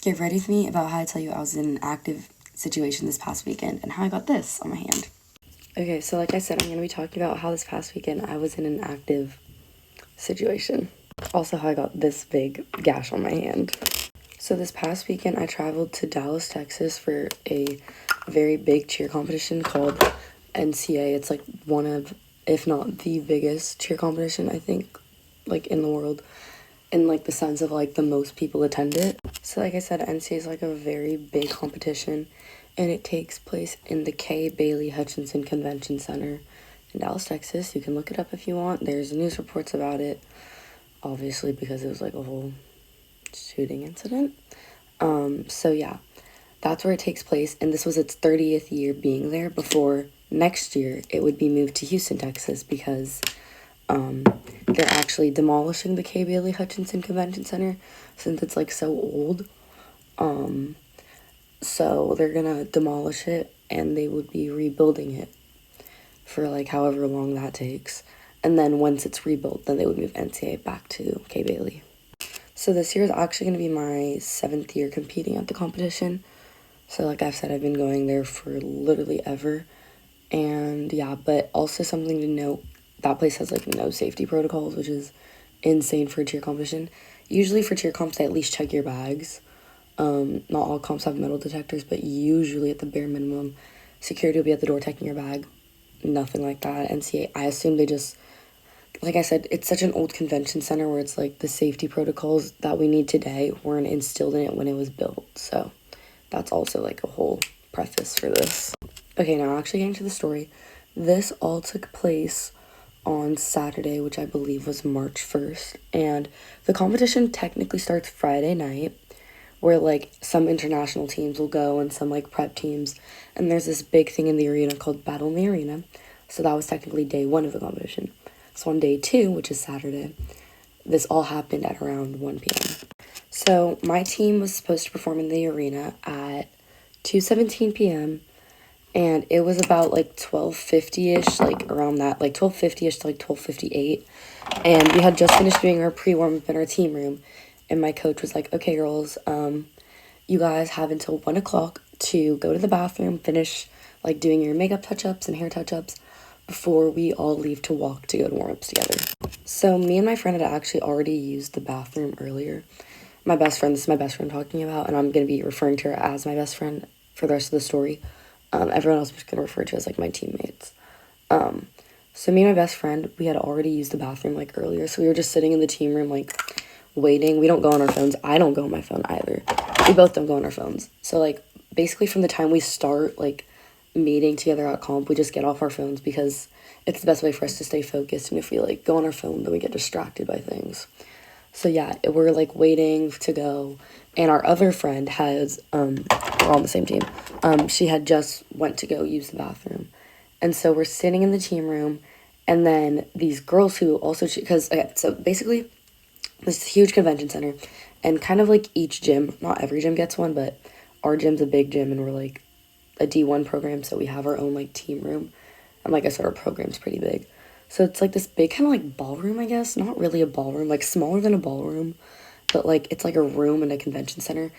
Get ready with me about how I tell you I was in an active situation this past weekend and how I got this on my hand. Okay, so like I said, I'm going to be talking about how this past weekend I was in an active situation. Also how I got this big gash on my hand. So this past weekend I traveled to Dallas, Texas for a very big cheer competition called NCA. It's like one of, if not the biggest cheer competition, I think, like in the world, in like the sense of like the most people attend it. So like I said, NCA is like a very big competition, and it takes place in the K. Bailey Hutchinson Convention Center in Dallas, Texas. You can look it up if you want. There's news reports about it, obviously, because it was like a whole shooting incident. So yeah, that's where it takes place, and this was its 30th year being there before next year it would be moved to Houston, Texas, because they're actually demolishing the K. Bailey Hutchinson Convention Center since it's like so old. So they're gonna demolish it and they would be rebuilding it for like however long that takes. And then once it's rebuilt, then they would move NCA back to K. Bailey. So this year is actually gonna be my 7th year competing at the competition. So like I've said, I've been going there for literally ever. And yeah, but also something to note, that place has like no safety protocols, which is insane for a cheer competition. Usually for cheer comps, they at least check your bags. Not all comps have metal detectors, but usually at the bare minimum, security will be at the door checking your bag. Nothing like that. NCA, I assume they just, like I said, it's such an old convention center where it's like the safety protocols that we need today weren't instilled in it when it was built. So that's also like a whole preface for this. Okay, now actually getting to the story. This all took place on Saturday, which I believe was March 1st. And the competition technically starts Friday night, where like some international teams will go and some like prep teams. And there's this big thing in the arena called Battle in the Arena. So that was technically day 1 of the competition. So on day 2, which is Saturday, this all happened at around 1 p.m. So my team was supposed to perform in the arena at 2:17 p.m. And it was about like 12:50ish, like around that, like 12:50ish to like 12:58. And we had just finished doing our pre-warm-up in our team room. And my coach was like, okay, girls, you guys have until 1 o'clock to go to the bathroom, finish like doing your makeup touch-ups and hair touch-ups before we all leave to walk to go to warm-ups together. So me and my friend had actually already used the bathroom earlier. My best friend, this is my best friend talking about, and I'm going to be referring to her as my best friend for the rest of the story. Everyone else was going to refer to as like my teammates. So me and my best friend, we had already used the bathroom like earlier. So we were just sitting in the team room like waiting. We don't go on our phones. I don't go on my phone either. We both don't go on our phones. So like basically from the time we start like meeting together at comp, we just get off our phones because it's the best way for us to stay focused. And if we like go on our phone, then we get distracted by things. So yeah, we're like waiting to go, and our other friend has, we're all on the same team, she had just went to go use the bathroom. And so we're sitting in the team room, and then these girls who also, because, okay, so basically, this huge convention center, and kind of like each gym, not every gym gets one, but our gym's a big gym, and we're like a D1 program, so we have our own like team room, and like I said, our program's pretty big. So it's like this big kind of like ballroom, I guess. Not really a ballroom, like smaller than a ballroom, but like it's like a room in a convention center.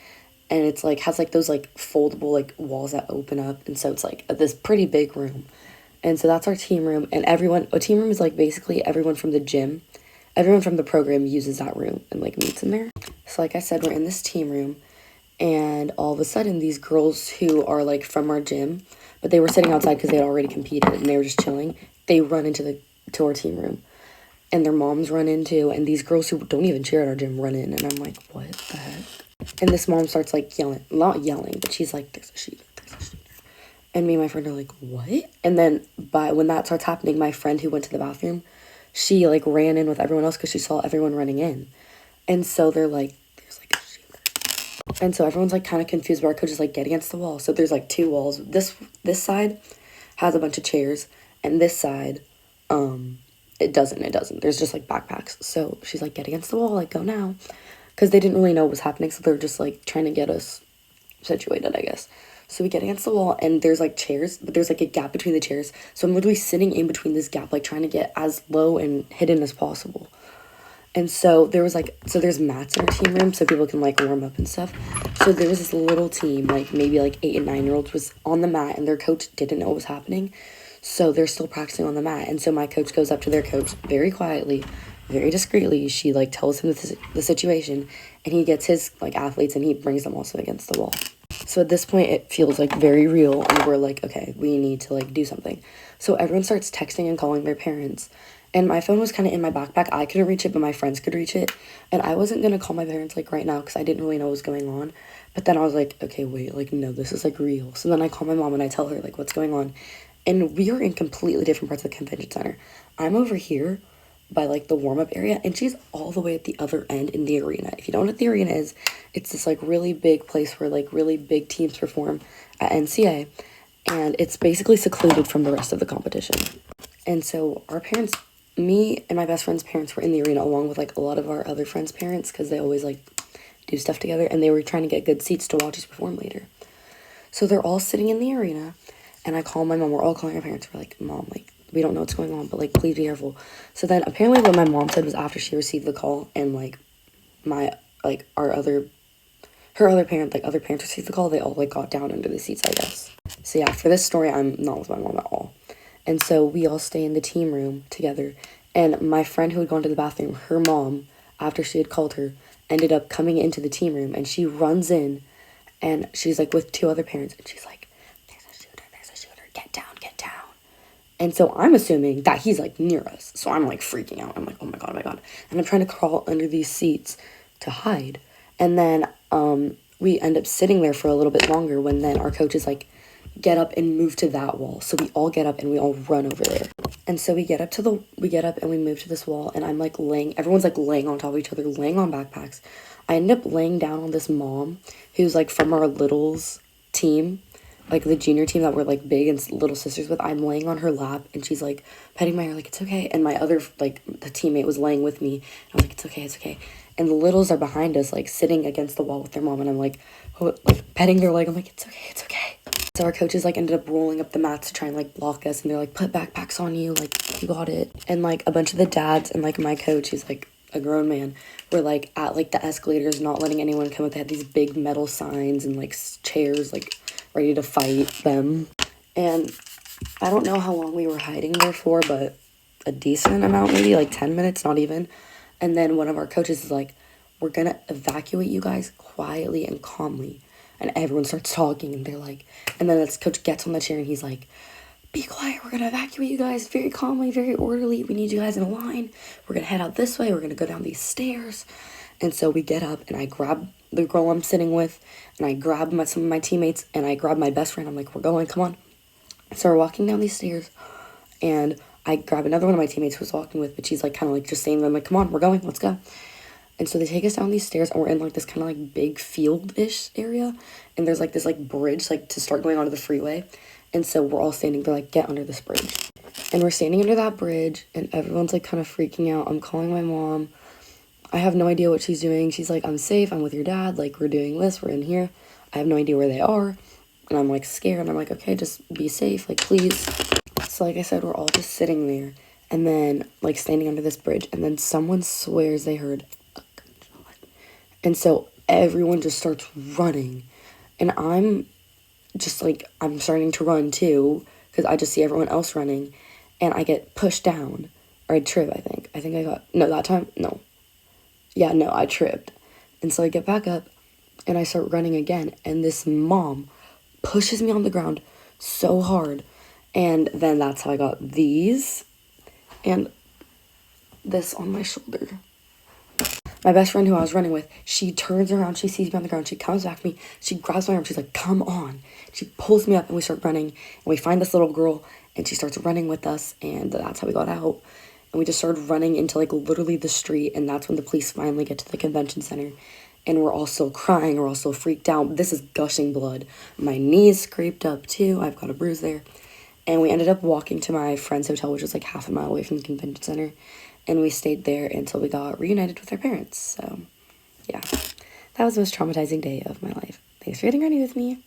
And it's like has like those like foldable like walls that open up. And so it's like this pretty big room. And so that's our team room. And a team room is like basically everyone from the gym, everyone from the program uses that room and like meets in there. So like I said, we're in this team room. And all of a sudden these girls who are like from our gym, but they were sitting outside because they had already competed and they were just chilling, they run into our team room, and their moms run into, and these girls who don't even cheer at our gym run in, and I'm like, what the heck? And this mom starts like yelling, not yelling, but she's like, there's a shooter. And me and my friend are like, what? And then when that starts happening, my friend who went to the bathroom, she like ran in with everyone else because she saw everyone running in. And so they're like, there's like a shooter. And so everyone's like kind of confused, but our coach is like, get against the wall. So there's like 2 walls. This side has a bunch of chairs, and this side, it doesn't. There's just like backpacks. So she's like, get against the wall, like go now. Because they didn't really know what was happening, so they were just like trying to get us situated, I guess. So we get against the wall, and there's like chairs, but there's like a gap between the chairs. So I'm literally sitting in between this gap, like trying to get as low and hidden as possible. And so there was like, so there's mats in our team room so people can like warm up and stuff. So there was this little team, like maybe like 8 and 9-year-olds was on the mat, and their coach didn't know what was happening. So they're still practicing on the mat. And so my coach goes up to their coach very quietly, very discreetly. She like tells him the situation, and he gets his like athletes and he brings them also against the wall. So at this point it feels like very real, and we're like, okay, we need to like do something. So everyone starts texting and calling their parents. And my phone was kind of in my backpack. I couldn't reach it, but my friends could reach it. And I wasn't going to call my parents, like, right now because I didn't really know what was going on. But then I was like, okay, wait, like, no, this is, like, real. So then I call my mom and I tell her, like, what's going on. And we are in completely different parts of the convention center. I'm over here by, like, the warm-up area, and she's all the way at the other end in the arena. If you don't know what the arena is, it's this, like, really big place where, like, really big teams perform at NCA. And it's basically secluded from the rest of the competition. And so our parents, me and my best friend's parents, were in the arena along with like a lot of our other friends' parents because they always like do stuff together, and they were trying to get good seats to watch us perform later. So they're all sitting in the arena, and I call my mom. We're all calling our parents. We're like, Mom, like, we don't know what's going on, but like, please be careful. So then apparently what my mom said was after she received the call and like my like our other her other parent, like other parents received the call, they all like got down under the seats, I guess. So yeah, for this story, I'm not with my mom at all. And so we all stay in the team room together. And my friend who had gone to the bathroom, her mom, after she had called her, ended up coming into the team room, and she runs in, and she's like with 2 other parents, and she's like, there's a shooter, get down, get down. And so I'm assuming that he's like near us. So I'm like freaking out. I'm like, oh my God, oh my God. And I'm trying to crawl under these seats to hide. And then we end up sitting there for a little bit longer when then our coach is like, get up and move to that wall. So we all get up and we all run over there. And so we get up and we move to this wall, and I'm like everyone's like laying on top of each other, laying on backpacks. I end up laying down on this mom who's like from our littles team, like the junior team that we're like big and little sisters with. I'm laying on her lap, and she's like petting my hair like, it's okay. And my other, like the teammate was laying with me. I was like, it's okay, it's okay. And the littles are behind us, like sitting against the wall with their mom, and I'm like petting their leg. I'm like, it's okay, it's okay. So our coaches like ended up rolling up the mats to try and like block us, and they're like, put backpacks on you, like you got it. And like a bunch of the dads and like my coach, who's like a grown man, were like at like the escalators, not letting anyone come up. They had these big metal signs and like chairs, like ready to fight them. And I don't know how long we were hiding there for, but a decent amount, maybe like 10 minutes, not even. And then one of our coaches is like, we're gonna evacuate you guys quietly and calmly. And everyone starts talking, and they're like, and then this coach gets on the chair and he's like, be quiet, we're gonna evacuate you guys very calmly, very orderly. We need you guys in a line. We're gonna head out this way. We're gonna go down these stairs. And so we get up, and I grab the girl I'm sitting with, and I grab some of my teammates, and I grab my best friend. I'm like, we're going, come on. So we're walking down these stairs, and I grab another one of my teammates who was walking with, but she's like kind of like just saying to them, like, come on, we're going, let's go. And so they take us down these stairs, and we're in like this kind of like big field-ish area, and there's like this like bridge like to start going onto the freeway. And so we're all standing there like, get under this bridge. And we're standing under that bridge, and everyone's like kind of freaking out. I'm calling my mom. I have no idea what she's doing. She's like, I'm safe, I'm with your dad, like we're doing this, we're in here. I have no idea where they are, and I'm like scared, and I'm like, okay, just be safe, like please. So like I said, we're all just sitting there, and then like standing under this bridge, and then someone swears they heard a gunshot. And so everyone just starts running, and I'm just like, I'm starting to run too, because I just see everyone else running, and I get pushed down, or I trip, I think I got, no, that time, no. Yeah, no, I tripped. And so I get back up, and I start running again, and this mom pushes me on the ground so hard, and then that's how I got these, and this on my shoulder. My best friend who I was running with, she turns around, she sees me on the ground, she comes back to me, she grabs my arm, she's like, come on. She pulls me up, and we start running, and we find this little girl, and she starts running with us, and that's how we got out. And we just started running into like literally the street, and that's when the police finally get to the convention center, and we're all still crying, we're all still freaked out. This is gushing blood. My knee's scraped up too, I've got a bruise there. And we ended up walking to my friend's hotel, which was like half a mile away from the convention center, and we stayed there until we got reunited with our parents. So yeah, that was the most traumatizing day of my life. Thanks for getting ready with me.